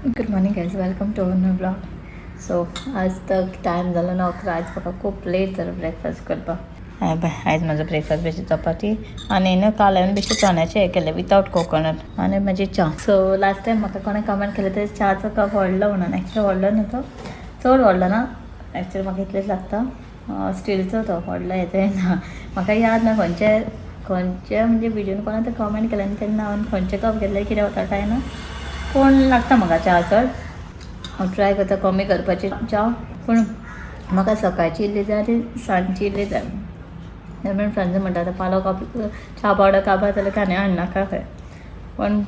Good morning guys, welcome to our new blog. So आज तक time जालो ना 11. आज म्हाका खूब लेट जालो ब्रेकफास्ट करपाक. आयज म्हाजो ब्रेकफास्ट बेश्टी चपाती आनी काल हांवें बेश्टी चण्याचें हें केलें विथआउट कोकोनट आनी म्हाजी च्या. सो लास्ट टायम म्हाका कोणें कमेंट केलें तर च्याचो कप व्हडलो म्हणून. एक्चुअली व्हडलो न्हू तो, चड व्हडलो ना. एक्चुअली म्हाका इतलेंच लागता. स्टीलचो तो व्हडलो हेचो येना. म्हाका याद ना खंयचे म्हणजे विडियोन कोणा तर कमेंट केलें आनी तेन्ना हांवें खंयचें कप घेतलें कितें वता काय ना. पूण लागता म्हाका च्या चड. हांव ट्राय करता कमी करपाची च्या, पूण म्हाका सकाळची इल्ली जाय आनी सांजची इल्ली जाय. म्हण फ्रेंड्स म्हणटा आतां पालो कप च्या पावडर काबार जाल्यार कांय हाडनाका खंय. पण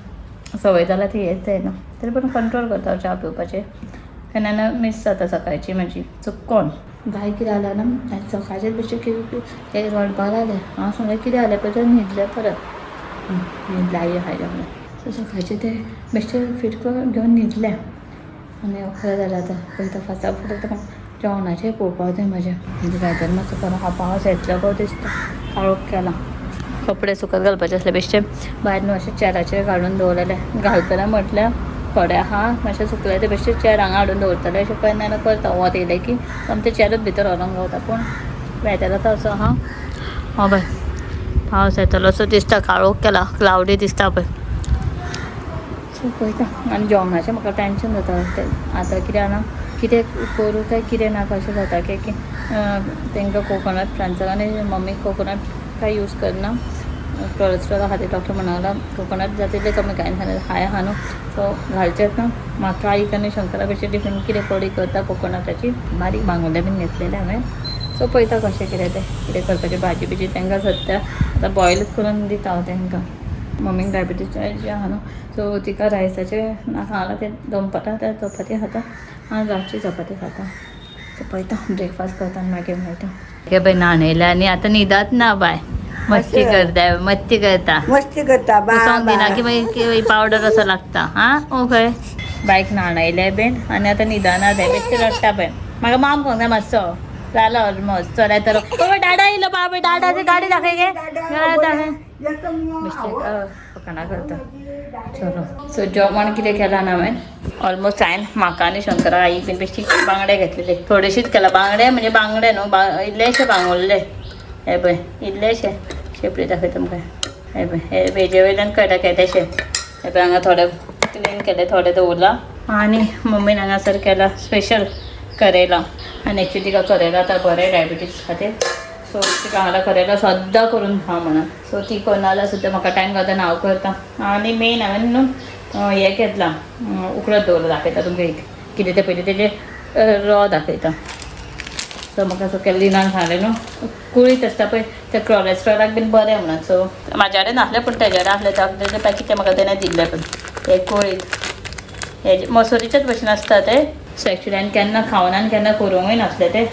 संवय जाल्यार ती हेच जायना. तरी पूण कंट्रोल करता च्या पिवपाचें. केन्ना मिस जाता सकाळची म्हाजी चुकोन. गाय कितें जाल्यार ना सकाळचेच बेश्टें कितें रडपाक लागलें. हांव सांगलें कितें जालें पळय तर न्हिदलें परत. न्हिदलाय हाय लागलें. सो सकाळचें तें बेश्टें फिटको घेवन न्हिदलें. आनी 11 जाल्यार आतां पळयता फास्टाफूड आतां जेवणाचें पळोवपाक जाय म्हाजें. हेजें आयदन मातसो करप. पावस येतलो गो दिसता. काळोख केला. कपडे सुकत घालपाचे आसले बेश्टें भायर न्हू अशें चॅराचेर काडून दवरलेले. घालतलें म्हटल्यार थोडे आहा मातशें सुकले ते बेश्टें चॅर हांगा हाडून दवरतलें. अशें केन्ना करता वत येयलें की आमचे चॅरच भितर व्हरोंक गावता. पूण वेदर आतां असो आहा. पळय पावस येतलो असो दिसता. काळोख केला, क्लावडी दिसता पळय. सो पळयता. आनी जेवणाचें म्हाका टेंशन जाता. आतां कितें जाणा कितें करूं काय कितें नाका अशें जाता. की तांकां कोकोनट फ्रेंड्साक आनी मम्मीक कोकोनट काय यूज करना. कोलेस्ट्रॉला खातीर डॉक्टर म्हणूंक लागला कोकोनट जाता तितलें कमी खायन. हाय आहा न्हू सो घालचेंच ना. म्हाका आईक आनी शंकरा बेश्टें डिफरंट कितें कडी करता कोकोनटाची. बारीक बांगुल्ले बीन घेतलेले हांवें. सो पळयता कशें कितें करपाचें. भाजी बिजी तांकां सद्या आतां बॉयलच करून दिता हांव तांकां. मम्मीक डायबिटीज आहा न्हू सो तिका रायसाचें नाका जाल्यार तें दनपारां तें चपाती खाता आनी रातची चपाती खाता. सो पळयता ब्रेकफास्ट करता आनी मागीर मेळटा. हे बाय न्हाणयल्या आनी आतां न्हिदत ना बाय. मस्ती करता मस्ती करता सॉंग दिना की मागीर पावडर असो लागता. हां ओके बायक न्हाणयले बीन आनी आतां न्हिदना तें बेश्टें रडटा पळय. म्हाका माम कोंग जाय मातसो. जालो ऑलमोस्ट. चल येता डाडा येयलो बाबा. डाडाची गाडी दाखय गे. फकाणां करता. चलो सो जेवण कितें केलां ना हांवें ऑलमोस्ट हांवें म्हाका आनी शंकरा आई बीन बेश्टी बांगडे घेतलेले. थोडेशीच केला बांगडे म्हणजे बांगडे न्हू इल्लेशे बांगुल्ले. हे पळय इल्लेशे शेपडी दाखय तुमकां. हे पळय हे वेजे वयल्यान कळटा केदेशे. हे पळय हांगा थोडे क्लीन केले थोडे दवरला. आनी मम्मीन हांगासर केला स्पेशल करेला. आनी एक्चुअली तिका करेला आतां बरें डायबिटीज खातीर. सो तिका हांगा करेला सद्दां करून खा म्हणून. सो ती करना जाल्यार सुद्दां म्हाका टायम गावता हांव करता. आनी मेन हांवें न्हू हें घेतलां उकडत दवरला. दाखयता तुमकां एक कितें तें पयलीं तेजें रॉ दाखयता. सो म्हाका असो केल्लिनान सांगलें न्हू कुळीत आसता पळय तें कोलेस्ट्रॉलाक बीन बरें म्हणून. सो म्हाज्या कडेन नासलें पूण तेजे कडेन आसलें तेजें पॅकेट म्हाका तेणें दिल्लें पळय. हे कुळीत हे मसुरीचेच भशेन आसता ते. सो एक्चुअली हांवें केन्ना खावना आनी केन्ना करूंकूय नासलें तें.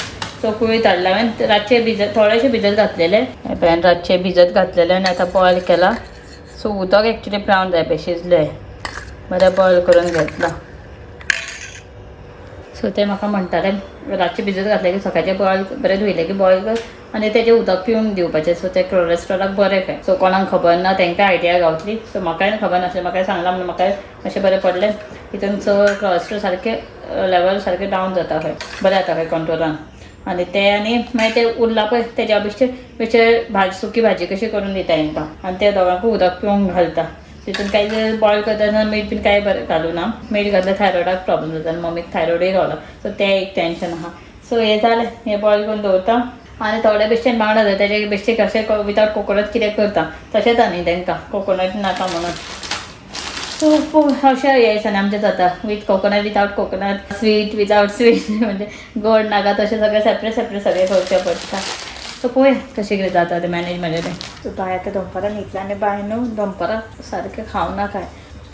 सो कुळीत हाडला हांवें. रातचे थोडेशे भिजत घातलेले. हांवें रातचे भिजत घातलेले आनी आतां बॉयल केला. सो उदक एक्चुअली पिवंक जाय पळय शिजलें बरें बॉयल करून घेतला. सो ते म्हाका म्हणटाले रातचे भिजत घातले की सकाळचें बॉयल बरें धुयले की बॉयल कर आनी तेजें उदक पिवन दिवपाचें. सो ते कोलेस्ट्रॉलाक बरें काय. सो कोणाक खबर ना तांकां आयडिया गावतली. सो म्हाकाय खबर नासलें. म्हाका सांगलां म्हणून म्हाका अशें बरें पडलें. हितून चड कोलेस्ट्रॉल सारकें लेवल सारकें डावन जाता खंय बरें जाता खंय कंट्रोलान. आनी ते आनी मागीर तें उरलां पळय तेज्या बेश्टें सुकी भाजी कशी करून दिता तांकां आनी ते दोगांकूय उदक पिवंक घालता. तितून कांय बॉयल करतना मीठ बीन कांय बरें घालूं ना. मीठ घातल्यार थायरॉयडाक प्रॉब्लम जाता आनी मम्मीक थायरॉयडूय गावला. सो तें एक टेंशन आहा. सो हें जालें हें बॉयल करून दवरता. आनी थोडे बेश्टें बांगडा जाय तेजे बेश्टें कशें विथआउट कोकोनट कितें करता तशेंच न्ही तांकां कोकोनट नाका म्हणून. सो अशें हे दिसांनी आमचें जाता with coconut without coconut sweet without sweet म्हणजे गोड नाका तशें सगळें सेपरेट सगळें करचें पडटा. सो पळय कशें कितें जाता तें मॅनेज म्हजें तें. सो बाय आतां दनपारां न्हिदलें आनी बाय न्हू दनपारां सारकें खावना काय.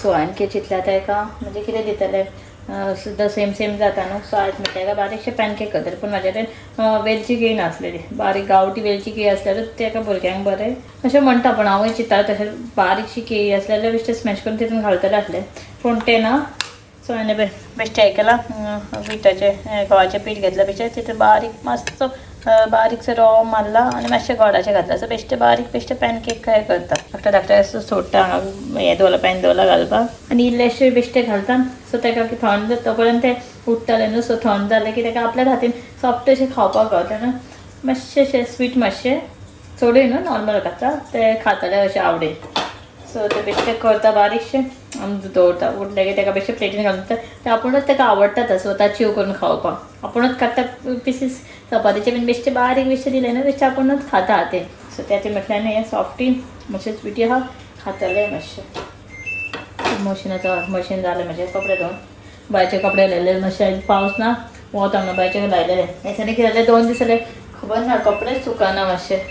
सो हांवें कितें चिंतलें ताका म्हणजे कितें दितलें सुद्दां सेम जाता न्हू. सो आयज म्हटल्यार बारीकशें पॅनकेक करतलें. पूण म्हाजे कडेन वेलची केळी नासलेली. बारीक गांवठी वेलची केळी आसल्यारूच ताका भुरग्यांक बरें अशें म्हणटा. पूण हांवूय चिंततालें तशें बारीकशी केळी आसली जाल्यार बेश्टें स्मॅश करून तितून घालतलें आसलें पूण तें ना. सो हांवें बेश्टें हें केलां पिठाचें गव्हाचें पीठ घेतलें बेश्टें तितून बारीक मातसो बारीकसो रवो मारला आनी मातशें गोडाचें घातला सो बेश्टे बारीक बेश्टे पॅनकेक काय करता धाकटे धाकटे असो सोडटा हांगा हें दवरला पॅन दवरला घालपाक आनी इल्लेशे बेश्टे घालता सो ताका थंड तो पर्यंत तें उठ्ठलें न्हू सो थंड जालें की ताका आपल्या हातीन सॉफ्ट अशें खावपाक गावता न्हू मातशें अशें स्वीट मातशें चडूय न्हू नॉर्मल घातला तें खातलें अशें आवडेल सो ते बेश्टे करता बारीकशें आमी दवरता उठले की ताका बेश्टे प्लेटीन घालून ते आपुणूच ताका आवडटा स्वता चीव करून खावपाक आपुणूच काडटा पिसीस चपातीचे बीन बेश्टे बारीक बेश्टे दिले न्हू बेश्टे आपुणूच खाता ते सो त्याचे म्हटल्यार हें सॉफ्टी मातशें स्विटी आहा खातलें मातशें मशीन जालें म्हजें कपडे धुवन बायचे कपडे लायले मातशें पावस ना वोत हांगा बायचे लायलेले हेच्यानी कितें जालें 2 दीस जाले खबर ना कपडेच सुकाना मातशें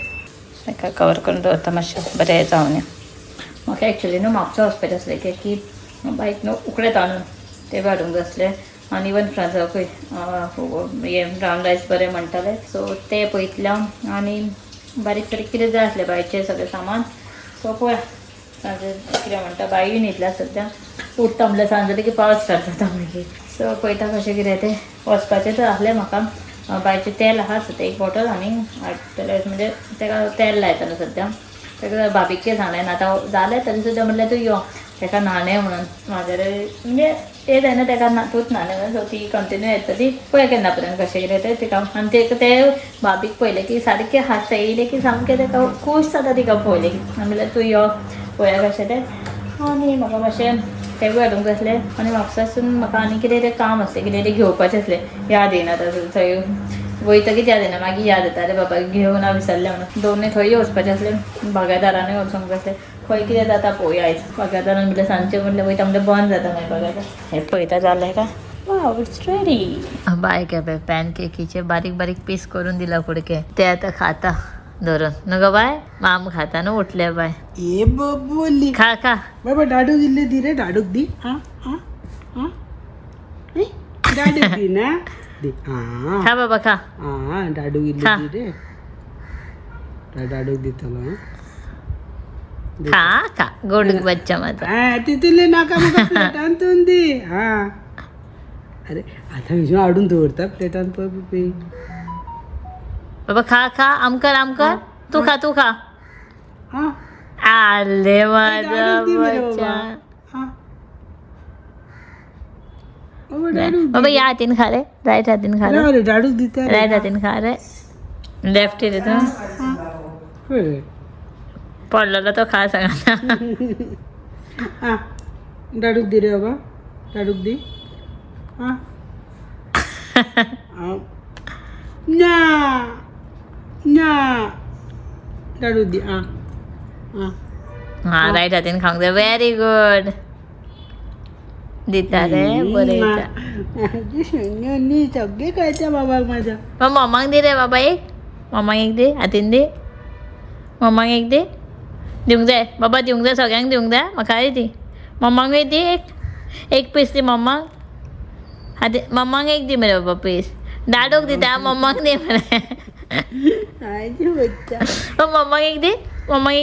ताका कवर करून दवरता मातशें बरें जावन म्हाका एक्चुली न्हू म्हापसा वचपाचें आसलें की बायक न्हू उकडें तांदूळ ते हाडूंक जाय आसलें आनी इवन फ्रांसाकूय हें ब्रावन रायस बरें म्हणटाले सो ते पळयतल्या आनी बारीक सारीक कितें जाय आसलें बायचें सगळें सामान सो पळय सांजे कितें म्हणटा बायूय न्हिदल्या सद्द्या उठता म्हणल्यार सांज जाली की पावस स्टार्ट जाता मागीर सो पळयता कशें कितें तें वचपाचें तर आहलें म्हाका बायचें तेल आहा सद्या एक बॉटल आनी हाडटलें म्हणजे ताका तेल लायता न्हू सद्या ताका भाभीक सांगलें आतां जालें तरी सुद्दां म्हणल्यार तूं यो ताका न्हाणें म्हणून म्हाजे म्हणजे ते जायना ताका तूंच न्हाणें म्हणून सो ती कंटिन्यू येता ती पळय केन्ना पर्यंत कशें कितें तें तिका आनी ताका ते भाभीक पळयलें की सारकें हांसता येयलें की सामकें ताका खूश जाता तिका पळयलें की म्हणल्यार तूं यो पळया कशें तें आनी म्हाका मातशें तेवूय हाडूंक जाय आसलें आनी म्हापसासून म्हाका आनी कितें तें काम आसलें कितें तें घेवपाचें आसलें याद येयना थंय वयतकीच याद येना मागीर याद येता अरे बाबा घेवन हांव विसरलें म्हणून दोनूय थंय वचपाचें आसलें बागायदारानूय वचूंक जाय आसलें खंय कितें जाता पळोवया आयज बागायदारान म्हणल्यार सांजचें म्हणल्यार वयता म्हणल्यार बंद जाता मागीर बागायदार हें पळयता जालें का वाव इट्स रेडी बाय केपें पॅनकेकीचे बारीक बारीक पीस करून दिला कुडके ते आतां खाता धरून न्हू गो बाय माम खाता न्हू उठले बाय ए बोली खा खा बाबा डाडूक दिले दी रे डाडूक दी हां हां हां डाडूक दी ना दी हां खा बाबा खा हां डाडूक दिले खा. दी रे डाडूक दितलो खा खा गोड बच्चा माझा हां तितूले नाका म्हाका प्लेटान तुन दी हां अरे आतां हिजो हाडून दवरता प्लेटान पळय बाबा खा खा आमकर तू खा हां आले माझा डाडूक दी मरे बच्चा बाबा हां बाबा डाडूक बाबा या हातीन खा रे राईट हातीन खा रे अरे डाडूक दिता रे राईट हातीन खा रे लेफ्ट रे तू रे पडलेला तो खा सांगा हां डाडूक दी रे बाबा डाडूक दी हां ना ना डाडूक दी हां हां हा राईट हातीन खावंक जाय व्हेरी गुड दिता रे बरें दिता नी सगळे कळटा बाबाक माझ्या मग मम्माक दे रे बाबा एक मम्माक एक दे हातीन दे मम्माक एक दे दिवंक जाय बाबा दिवंक जाय सगळ्यांक दिवंक जाय म्हाकाय दी मम्माकूय दी एक पीस दी मम्माक हाती मम्माक एक दी मरे बाबा पीस डाडूक दिता मम्माक दे मरे मम्माक एक दे मम्माक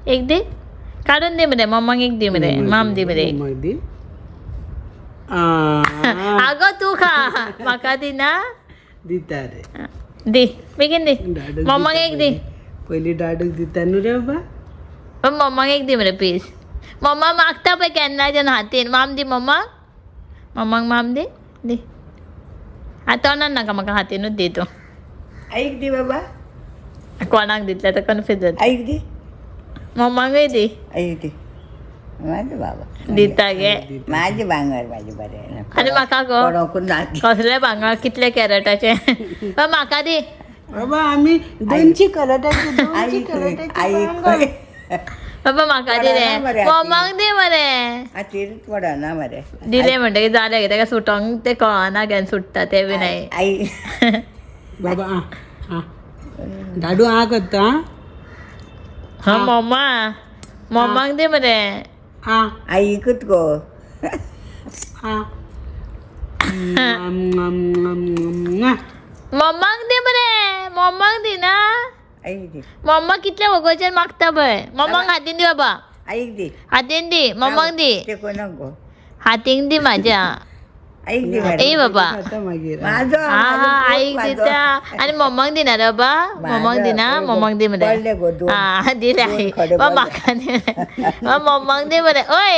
एक दे काढून दे मरे मम्माक एक दे मरे माम दे मरे अगं तू खा म्हाका दी ना दिता रे दी बेगीन दी मम्माक एक दी पयली डाडूक दिता न्हू रे बाबा मम्माक एक दी मरे पीस मम्मा मागता पळय केन्नाच्यान हातीन माम दी मम्माक माम दी दी आतां तोंडान नाका म्हाका हातीनूच दी तूं ऐक दी बाबा कोणाक दितलें तर कन्फ्यूज जाता ऐक दी मम्माकूय दी ऐक दी माझे बाबा दिता गे माझे भांगर माझे बरें आनी म्हाका गो कसले भांगर कितले कॅरेटाचे म्हाका दी बाबा आम्ही दोनची कलटाची बाबा म्हाका दी रे मम्माक दी मरे हातीर पडना मरे दिले म्हणटकीर जालें गे ताका सुटोंक ते कळना केन्ना सुट्टा ते बी नाही आई बाबा आ डाडू आ करता हा मम्माक दे मरे आ ऐकत गो आ मम्माक दे मरे मम्माक दी ना मम्मा कितले वगोचेर मागता पळय मम्माक हातीन दी बाबा ऐक दी हातीन दी मम्माक दी ते कोणाक गो हातीन दी म्हाज्या ए बाबा खाता मागीर हा हा आईक दिता आणि मम्माक दिना रे बाबा मम्माक दिना मम्माक दे मरे हा दिले आई म्हाका दे मम्माक दे मरे ओय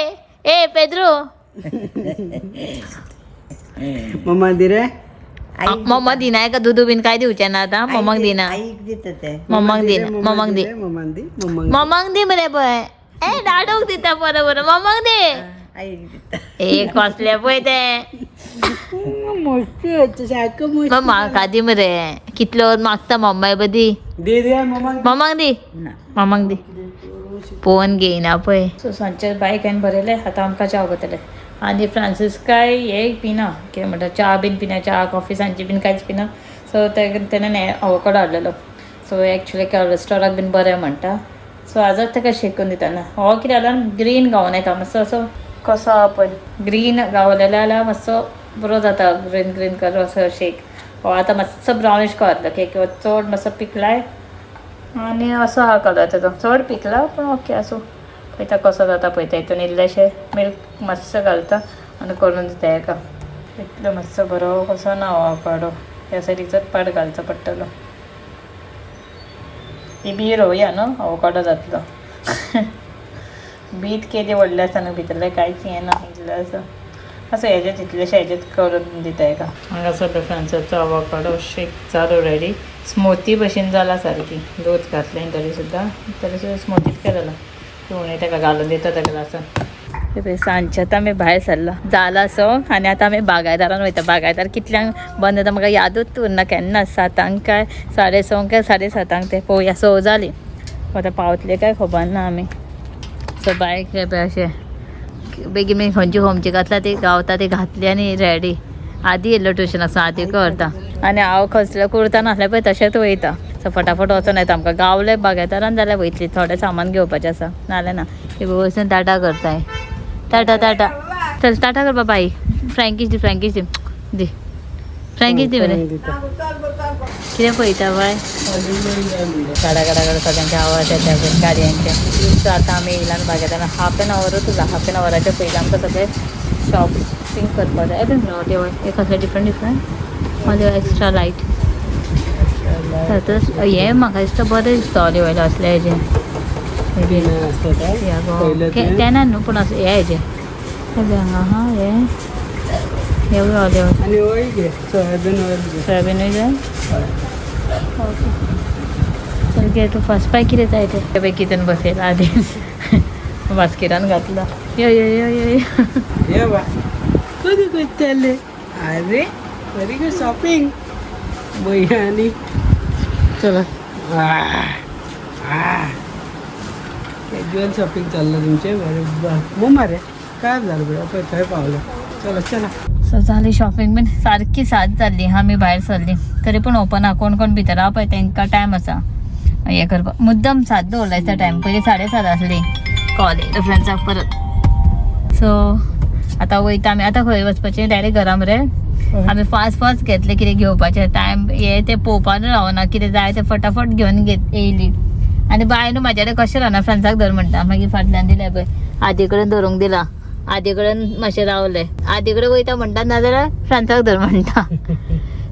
ए पेद्रू मम्मा दे रे मम्मा दिनाय का दूध बीन काय दिवचे ना आता मम्माक दिना मम्माक दिना मम्माक दे मम्मा दे मम्माक दे मरे पय ए दाडूक दिता बरोबर मम्माक दे ए कसले पय ते मस्ती होती सारखं मस्ती मग म्हाका दी मरे कितलो मागता मम्मा बदी दे दे मम्मा मम्माक दी मम्माक दी पोवन घेयना पळय सो सांजचे बायक हांवें बरयले आतां आमकां च्या वतले आनी फ्रांसीस काय हे पिना कितें म्हणटा च्या बीन पिना च्या कॉफी सांजची बीन कांयच पिना सो तेणें अवोकाडो हाडलेलो सो एक्चुली कॉलेस्ट्रॉलाक बीन बरें म्हणटा सो आजच ताका शेक करून दिताना हो कितें जाल्यार ग्रीन गावून येता मातसो असो कसो आहा पळय ग्रीन गावलेलो जाल्यार मातसो बरो जाता ग्रीन ग्रीन कलर असो शेक हो आतां मातसो ब्रावनीश कलर केक चड मातसो पिकलाय आनी असो आहा कलर तेजो चड पिकला पूण ओके आसूं पळयता कसो जाता पळयता हितून इल्लेशें मिल्क मातसो घालता आनी करून दिता हेका इतलो मातसो बरो कसो ना अवोकाडो ह्या सायडीचोच पाड घालचो पडटलो ही बी रोवया न्हू अवोकाडो जातलो बीट केदी व्हडले आसा न्हू भितरले कांयच हें ना इल्लें आसा असो हेजेच इतलेशें हेजेच करून दिता हेका हांगासर फ्रांसाचो अवोकाडो शेक जालो रेडी स्मूथी भशेन जाला सारकी दूध घातलें तरी सुद्दां स्मूथीच केलेलो तूं ताका घालून दिता ताका लासान सांजचे आतां आमी भायर सरला जाला सो आनी आतां आमी बागायदारान वयता बागायदार कितल्यांक बंद जाता म्हाका यादूच उरना केन्ना 7 काय 6:30 काय 7:30 ते पळोवया 6 जाली आतां पावतले काय खबर ना आमी सो बायक अशें बेगीन बेगीन खंयची होमची घातला ती गावता ती घातली आनी रेडी आदी येयल्लो ट्युशनाक सो आदी करता आनी हांव खसलें कुर्ता नासलें पळय तशेंच वयता सो फटाफट वचून येता आमकां गावले बागायदारान जाल्यार वयतली थोडें सामान घेवपाचें आसा नाल्यार ना ती वचून टाटा करताय टाटा टाटा चल टाटा कर बाबा आई फ्रँकीश दी दी फ्रँकीश दी मरे कितें पळयता बाय गाडा गाडा गाडा सगळ्यांचे आवाज येता गाडयांचे सो आतां आमी येयला आनी बागायदारान हाफ एन आवरूच उरला हाफ एन आवराच्या पयलीं आमकां सगळें शॉपिंग करपा जाय एवरीथींग नॉट हे कसलें डिफरंट डिफरंट मदें एक्स्ट्रा लायट हें म्हाका दिसता बरें दिसता ऑलिव ऑयल असलें हेजें तेन्ना न्हू पूण असं हे हेजें हांगा हा हे ऑलिव ऑयल आणि ऑयल घे सोयाबीन ऑयल सोयाबीनूय जाय ओके चल घे तूं फर्स्ट पाय कितें जाय तें पळय कितें बसयला आदी बास्केटान घातला यो यो यो यो ये बा कधी करतले अरे बरी गुड शॉपिंग भैया आणि चला ज्वेल शॉपिंग चाललं तुमचे बरोबर मम्मा रे काय झालं बरं आपण थंय पावलं चला चला सो जाली शॉपिंग बीन सारकी सात जाल्ली आमी भायर सरली तरी पूण ओपन आहा कोण कोण भितर आहा पळय तांकां टायम आसा हें करपाक मुद्दम 7 दवरला दिसता टायम पयलीं 7:30 आसली कॉलेज फ्रेंड्साक परत सो आतां वयता आमी आतां खंय वचपाचें डायरेक्ट घरा मरे आमी फास्ट घेतले कितें घेवपाचें टायम हे तें पळोवपाक रावना कितें जाय तें फटाफट घेवन येयली आनी बाय न्हू म्हाजे कडेन कशें रावना फ्रेंड्साक धर म्हणटा मागीर फाटल्यान दिलें पळय आदी कडेन धरूंक दिला आदी कडेन मातशें रावलें आदी कडेन वयता म्हणटा नाजाल्यार फ्रेंड्साक धर म्हणटा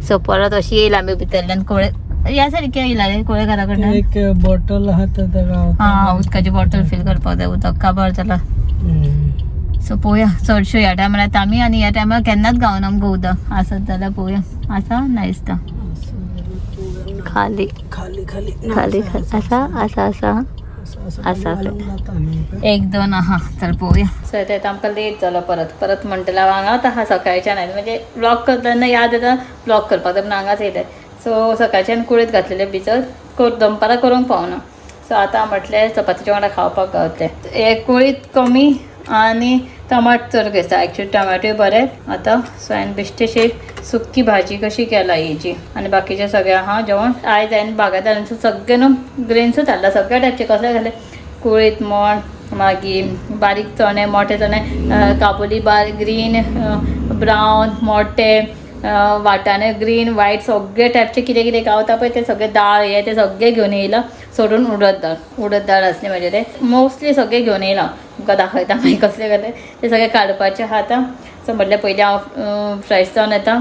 सो परत अशी येयला आमी भितरल्यान कोळे ह्या सारकें येयला रे कोळे घरा कडल्यान एक बॉटल आहा हां उदकाची बॉटल फील करपाक जाय उदक काबार जाला सो पळोवया चडश्यो ह्या टायमार येता आमी आनी ह्या टायमार केन्नाच गावना आमकां उदक आसत जाल्यार पळोवया आसा ना दिसता खाली खाली खाली खाली आसा आसा आसा आसा 1-2 आहा चल पळोवया सो येता आमकां लेट जालो परत म्हणटला हांगाच आहा सकाळच्यान म्हणजे ब्लॉक करतना याद येता ब्लॉक करपाक जाय पूण हांगाच येयले सो सकाळच्यान कुळीत घातलेले भितर दनपारां करूंक पावना सो आतां म्हटलें चपातीच्या वांगडा खावपाक गावतलें हे कुळीत कमी आनी टमाट चड घेता एक्चुअली टमाटोय बरे आतां सो हांवें बेश्टेशी सुक्की भाजी कशी केला हेची आनी बाकीचें सगळें आहा जेवण आयज हांवें बागायदारांचो सगळें न्हू ग्रेन्सूच हाडला सगळ्या टायपचे कसले घाले कुळीत मोण मागीर बारीक चणे मोठे चणे काबुली ग्रीन ब्रावन मोठे वाटाणे ग्रीन वायट सगळे टायपचे कितें कितें गावता पळय ते सगळे दाळ हे ते सगळे घेवन येयला सोडून उडद दाळ आसली म्हाजे ते मोस्टली सगळे घेवन येयला तुमकां दाखयता मागीर कसले घाले ते सगळे काडपाचे आहा आतां सो म्हटल्यार पयलीं हांव फ्रेश जावन येता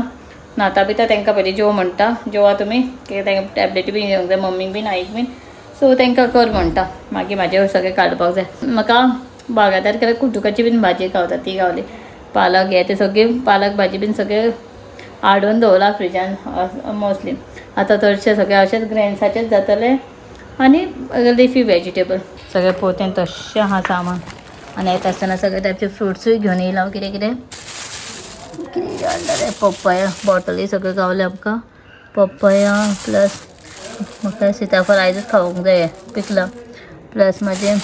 न्हाता बिता तांकां पयलीं जेव म्हणटा जेवा तुमी कित्याक तांकां टॅबलेटी बीन घेवंक जाय मम्मीक बीन आईक बीन सो तांकां कर म्हणटा मागीर म्हाजें सगळें काडपाक जाय म्हाका बागायदार केल्यार कुटुकाची बीन भाजी गावता ती गावली पालक हे ते सगळी पालक भाजी बीन सगळें हाडून दवरला फ्रिजान मोस्टली आतां चडशे सगळें अशेंच ग्रेन्साचेच जातले आनी लिफी वेजिटेबल सगळें पोतें तश्शें आहा सामान आनी येता आसतना सगळे टायपचे फ्रुट्सूय घेवन येयला हांव कितें कितें कितें हाडलें पप्पाया बॉटली सगळें गावले आमकां पप्पाया प्लस म्हाका सिताफळ आयजच खावंक जाय पिकला प्लस म्हाजें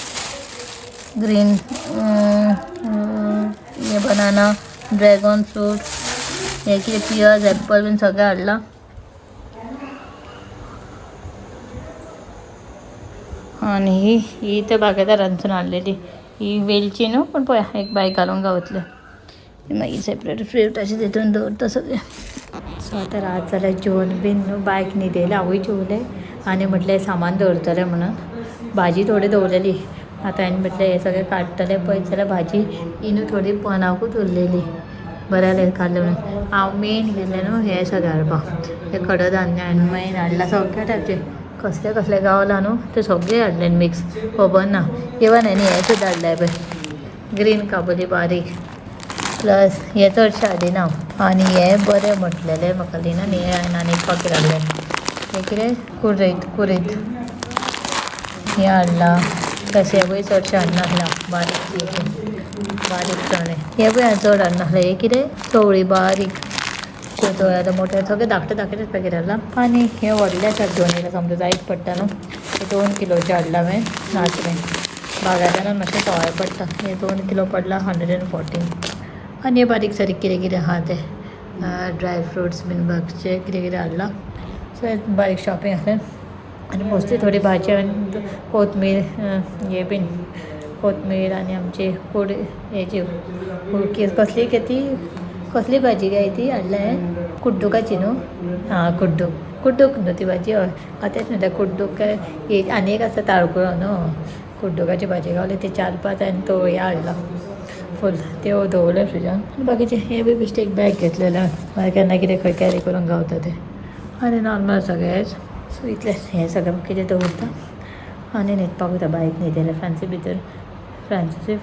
ग्रीन हे बनाना ड्रॅगन फ्रूट हे कितें पियर्स एप्पल बीन सगळें हाडलां आनी ही तर बागायदारांसून हाडलेली ही वेलची न्हू पूण पळय एक बायक घालूंक गावतले मागीर सेपरेट फ्रूट अशें तितून दवरता सगळें सो आतां रात जाल्यार जेवण बीन न्हू बायक न्हिदयलें हांवूय जेवलें आनी म्हटलें सामान दवरतलें म्हणून भाजी थोडी दवरलेली आतां हांवें म्हटलें हें सगळें काडटलें पळयत जाल्यार भाजी ही न्हू थोडी पोंदाकूच उरलेली बरें काडलें म्हणून हांव मेन गेलें न्हू हें सगळें हाडपाक हें कडधान्य हांवें मेन हाडलां सगळ्या टायपचें कसले कसले गावला न्हू ते सगळे हाडले मिक्स खबर ना इवन हें हें सुद्दां हाडलें पळय ग्रीन काबुली बारीक प्लस हे चडशें हाडिना आनी हें बरें म्हटलेलें म्हाका दिना आनी हें हांवें आनी एक पाकीट हाडलें हें कितें कुरीत हें हाडलां तशें हेंवूय चडशें हाडनासलें बारीक चणे हेंवूय हांवें चड हाडनासलें हें कितें चवळी बारीक चवळी मोठे सगळें धाकटेच पॅकेट हाडलां आनी हें व्हडलें आसात घेवन येयलां समजा जायत पडटा न्हू हे 2 किलोचें हाडलां हांवें नाचणें बागायदारान मातशें सवाय पडटा हें 2 किलो पडलां 140 आनी हे बारीक सारीक कितें आहा तें ड्राय फ्रुट्स बीन बागचे कितें हाडलां सो हें बारीक शॉपिंग आसलें आनी मोस्टली थोडी भाजी आनी कोथमीर हे बीन कोथमीर आनी आमची कुडी हेजी कसली गे ती कसली भाजी गे ती हाडल्या हांवें कुड्डुकाची न्हू हां कुड्डूक न्हू ती भाजी हय आतांच न्हू त्या कुड्डूक काय आनी एक आसता ताळकुळो न्हू कुड्डुकाची भाजी गावली ती 4-5 हांवें तो हे हाडला फूल त्यो दवरले फ्रिजान बाकीचे हे बी बेश्टे एक बॅग घेतलेलें मागीर केन्ना कितें खंय कॅरी करूंक गावता तें आनी नॉर्मल सगळेंच सो इतलेंच हें सगळें कितें दवरता आनी न्हिदपाक वयता बायक न्हिदयलें फ्रांसी भितर फ्रांसीसूय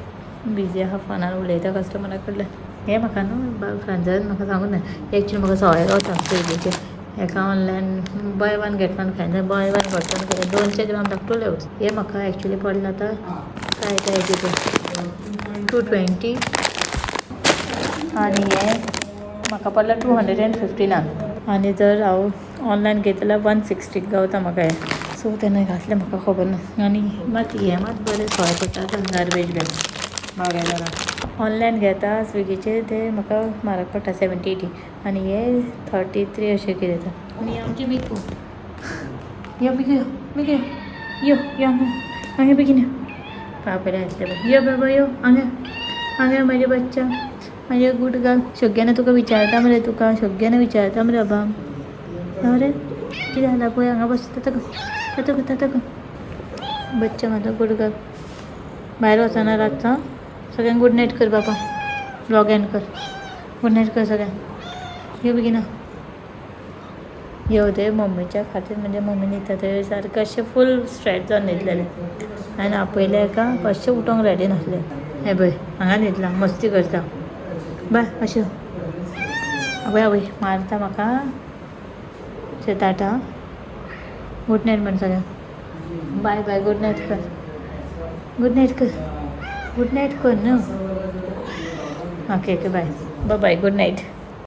बिजी आहा फोनार उलयता कस्टमरा कडल्यान हें म्हाका न्हू फ्रांसान म्हाका सांगूंक ना एक्चुली म्हाका सवाय गावता स्विगीचे हेका ऑनलायन बाय 1 गेट 1 खायना बाय 1 गेट 1 केलें 200 ग्राम धाकटुलें हें म्हाका एक्चुली पडलां आतां काय हेजें 220 आनी हें म्हाका पडलां 259 आनी जर हांव ऑनलायन घेतल्यार 160 गावता म्हाका हें सो तेन्ना घातलें म्हाका खबर ना आनी मात बरें सवाय पडटा गार्बेज बॅग बागायदारान ऑनलायन घेता स्विगीचेर ते म्हाका म्हारग पडटा 70-80 आनी हे 33 अशें कितें येता आनी आमचें मिकू यो मिकू यो हांगा बेगीन पापड्या आसले यो बाबा यो हांगा म्हाजे बच्चा म्हाजे गूड गर्ल सगळ्यांना तुका विचारता मरे सगळ्यांना विचारता मरे बाबा रे कितें जालां पळय हांगा बस ताका बच्चा म्हाजो गूड गर्ल भायर वचना रातचा सगळ्यांक गूड नायट कर बाबा व्लॉग एंड कर गूड नायट कर सगळ्यांक यो बेगिना येवदे मम्मीच्या खातीर म्हणजे मम्मी न्हिदता थंय सारकें अशें फूल स्ट्रेच जावन न्हिदलेलें हांवें आपयलें एका कशें उठोंक रेडी नासलें हें पळय हांगा न्हिदलां मस्ती करता बाय अशें आवय मारता म्हाका टाटा गूड नायट म्हण सगळ्यांक बाय गूड नायट कर न्हू okay bye bye good night